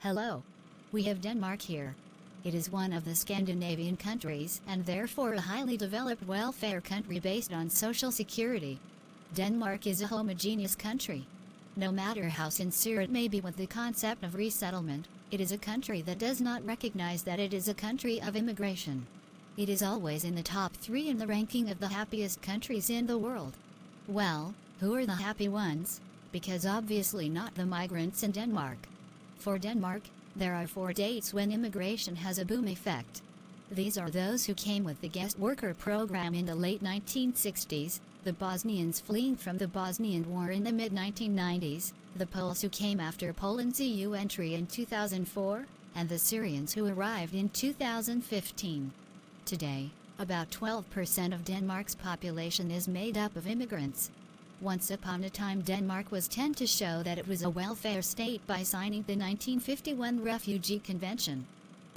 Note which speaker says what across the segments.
Speaker 1: Hello. We have Denmark here. It is one of the Scandinavian countries and therefore a highly developed welfare country based on social security. Denmark is a homogeneous country. No matter how sincere it may be with the concept of resettlement, it is a country that does not recognize that it is a country of immigration. It is always in the top 3 in the ranking of the happiest countries in the world. Well, who are the happy ones? Because obviously not the migrants in Denmark. For Denmark, there are 4 dates when immigration has a boom effect. These are those who came with the guest worker program in the late 1960s, the Bosnians fleeing from the Bosnian War in the mid-1990s, the Poles who came after Poland's EU entry in 2004, and the Syrians who arrived in 2015. Today, about 12% of Denmark's population is made up of immigrants. Once upon a time, Denmark was tend to show that it was a welfare state by signing the 1951 Refugee Convention.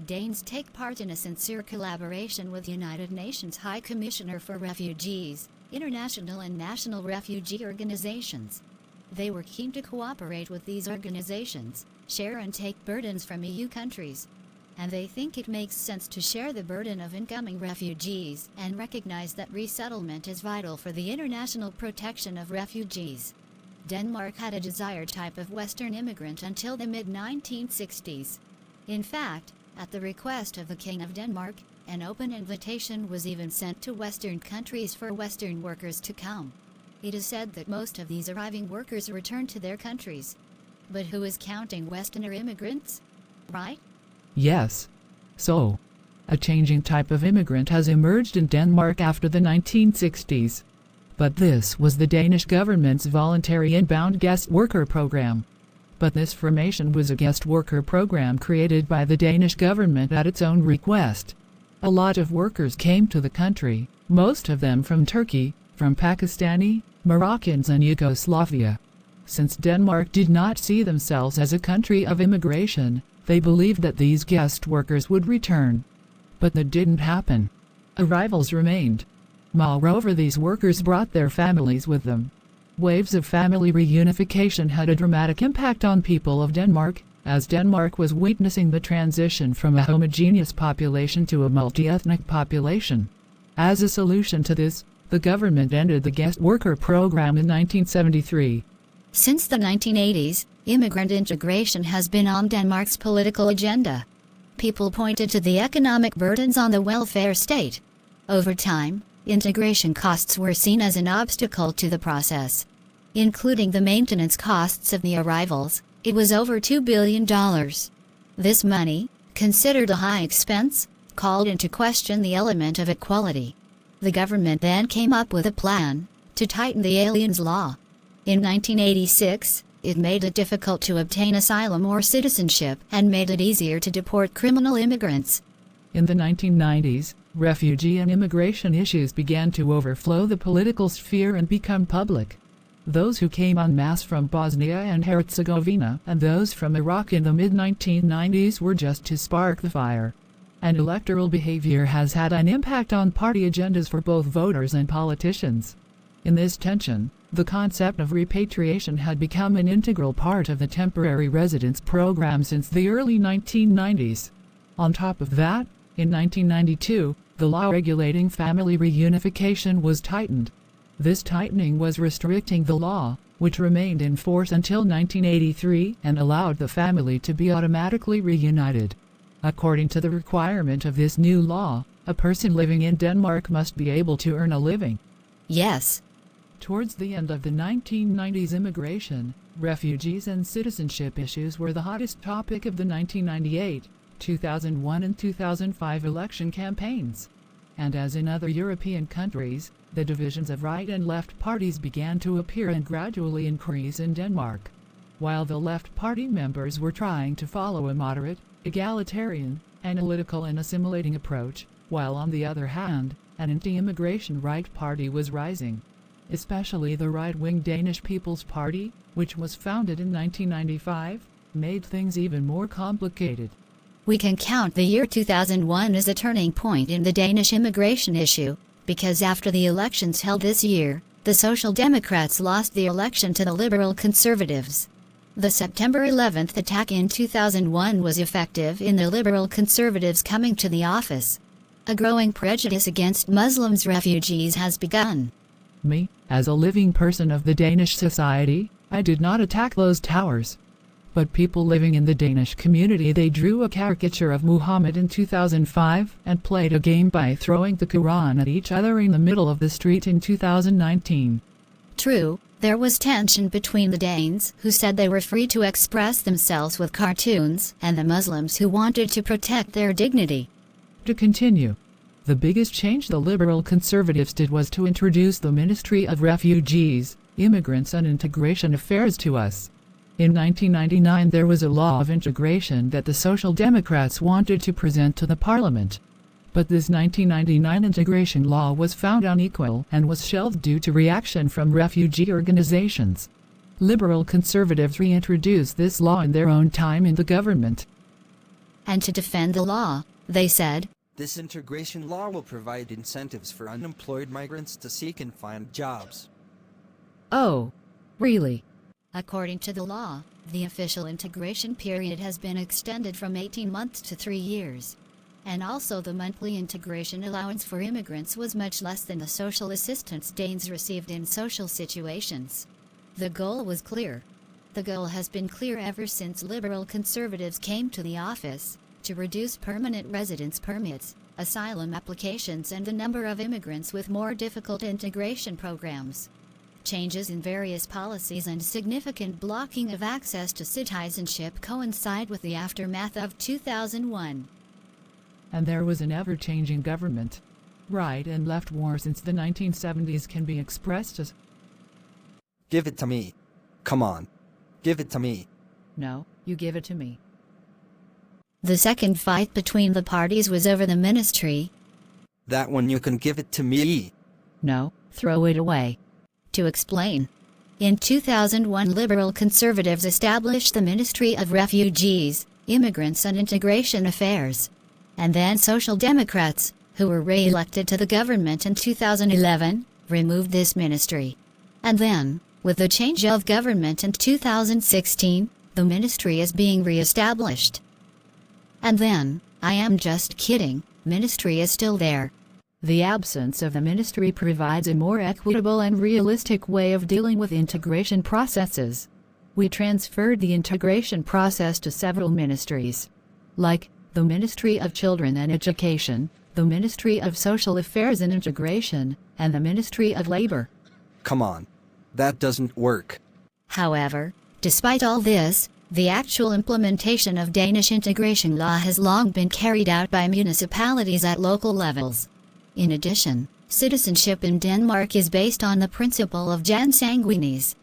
Speaker 1: Danes take part in a sincere collaboration with United Nations High Commissioner for Refugees, international and national refugee organizations. They were keen to cooperate with these organizations, share and take burdens from EU countries. And they think it makes sense to share the burden of incoming refugees and recognize that resettlement is vital for the international protection of refugees. Denmark had a desired type of Western immigrant until the mid-1960s. In fact, at the request of the King of Denmark, an open invitation was even sent to Western countries for Western workers to come. It is said that most of these arriving workers return to their countries. But who is counting Westerner immigrants? Right?
Speaker 2: Yes. So, a changing type of immigrant has emerged in Denmark after the 1960s. But this was the Danish government's voluntary inbound guest worker program. But this formation was a guest worker program created by the Danish government at its own request. A lot of workers came to the country, most of them from Turkey, from Pakistani, Moroccans and Yugoslavia. Since Denmark did not see themselves as a country of immigration, they believed that these guest workers would return. But that didn't happen. Arrivals remained. Moreover, these workers brought their families with them. Waves of family reunification had a dramatic impact on people of Denmark, as Denmark was witnessing the transition from a homogeneous population to a multi-ethnic population. As a solution to this, the government ended the guest worker program in 1973.
Speaker 1: Since the 1980s, immigrant integration has been on Denmark's political agenda. People pointed to the economic burdens on the welfare state. Over time, integration costs were seen as an obstacle to the process. Including the maintenance costs of the arrivals, it was over $2 billion. This money, considered a high expense, called into question the element of equality. The government then came up with a plan to tighten the aliens law. In 1986, it made it difficult to obtain asylum or citizenship and made it easier to deport criminal immigrants.
Speaker 2: In the 1990s, refugee and immigration issues began to overflow the political sphere and become public. Those who came en masse from Bosnia and Herzegovina and those from Iraq in the mid-1990s were just to spark the fire. And electoral behavior has had an impact on party agendas for both voters and politicians. In this tension, the concept of repatriation had become an integral part of the temporary residence program since the early 1990s. On top of that, in 1992, the law regulating family reunification was tightened. This tightening was restricting the law, which remained in force until 1983 and allowed the family to be automatically reunited. According to the requirement of this new law, a person living in Denmark must be able to earn a living.
Speaker 1: Yes.
Speaker 2: Towards the end of the 1990s, immigration, refugees and citizenship issues were the hottest topic of the 1998, 2001 and 2005 election campaigns. And as in other European countries, the divisions of right and left parties began to appear and gradually increase in Denmark. While the left party members were trying to follow a moderate, egalitarian, analytical and assimilating approach, while on the other hand, an anti-immigration right party was rising. Especially the right-wing Danish People's Party, which was founded in 1995, made things even more complicated.
Speaker 1: We can count the year 2001 as a turning point in the Danish immigration issue, because after the elections held this year, the Social Democrats lost the election to the Liberal Conservatives. The September 11th attack in 2001 was effective in the Liberal Conservatives coming to the office. A growing prejudice against Muslims refugees has begun.
Speaker 2: Me, as a living person of the Danish society, I did not attack those towers. But people living in the Danish community, they drew a caricature of Muhammad in 2005 and played a game by throwing the Quran at each other in the middle of the street in 2019.
Speaker 1: True, there was tension between the Danes, who said they were free to express themselves with cartoons, and the Muslims who wanted to protect their dignity.
Speaker 2: To continue, the biggest change the Liberal Conservatives did was to introduce the Ministry of Refugees, Immigrants and Integration Affairs to us. In 1999 there was a law of integration that the Social Democrats wanted to present to the Parliament. But this 1999 integration law was found unequal and was shelved due to reaction from refugee organizations. Liberal Conservatives reintroduced this law in their own time in the government.
Speaker 1: And to defend the law, they said,
Speaker 3: "This integration law will provide incentives for unemployed migrants to seek and find jobs."
Speaker 2: Oh, really?
Speaker 1: According to the law, the official integration period has been extended from 18 months to 3 years. And also the monthly integration allowance for immigrants was much less than the social assistance Danes received in social situations. The goal was clear. The goal has been clear ever since Liberal Conservatives came to the office, to reduce permanent residence permits, asylum applications and the number of immigrants with more difficult integration programs. Changes in various policies and significant blocking of access to citizenship coincide with the aftermath of 2001.
Speaker 2: And there was an ever-changing government. Right and left war since the 1970s can be expressed as,
Speaker 3: "Give it to me. Come on. Give it to me."
Speaker 2: "No, you give it to me."
Speaker 1: The second fight between the parties was over the ministry.
Speaker 3: "That one you can give it to me."
Speaker 2: "No,
Speaker 1: Throw it away." To explain, in 2001 Liberal Conservatives established the Ministry of Refugees, Immigrants and Integration Affairs. And then Social Democrats, who were re-elected to the government in 2011, removed this ministry. And then, with the change of government in 2016, the ministry is being re-established. And then, I am just kidding, ministry is still there.
Speaker 2: The absence of the ministry provides a more equitable and realistic way of dealing with integration processes. We transferred the integration process to several ministries, like the Ministry of Children and Education, the Ministry of Social Affairs and Integration, and the Ministry of Labor.
Speaker 3: Come on. That doesn't work.
Speaker 1: However, despite all this, the actual implementation of Danish integration law has long been carried out by municipalities at local levels. In addition, citizenship in Denmark is based on the principle of consanguinis.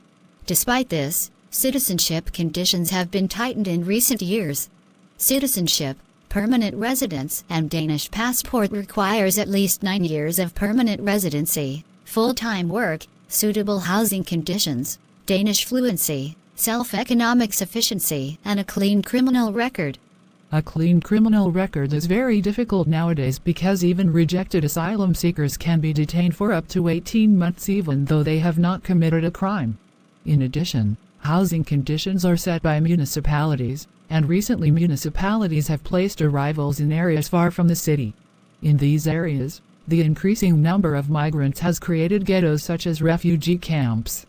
Speaker 1: Despite this, citizenship conditions have been tightened in recent years. Citizenship, permanent residence, and Danish passport requires at least 9 years of permanent residency, full-time work, suitable housing conditions, Danish fluency, self-economic sufficiency, and a clean criminal record.
Speaker 2: A clean criminal record is very difficult nowadays because even rejected asylum seekers can be detained for up to 18 months even though they have not committed a crime. In addition, housing conditions are set by municipalities, and recently municipalities have placed arrivals in areas far from the city. In these areas, the increasing number of migrants has created ghettos such as refugee camps.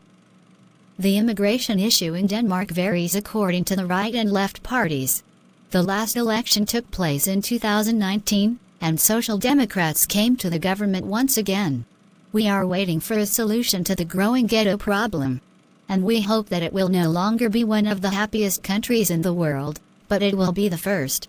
Speaker 1: The immigration issue in Denmark varies according to the right and left parties. The last election took place in 2019, and Social Democrats came to the government once again. We are waiting for a solution to the growing ghetto problem. And we hope that it will no longer be one of the happiest countries in the world, but it will be the first.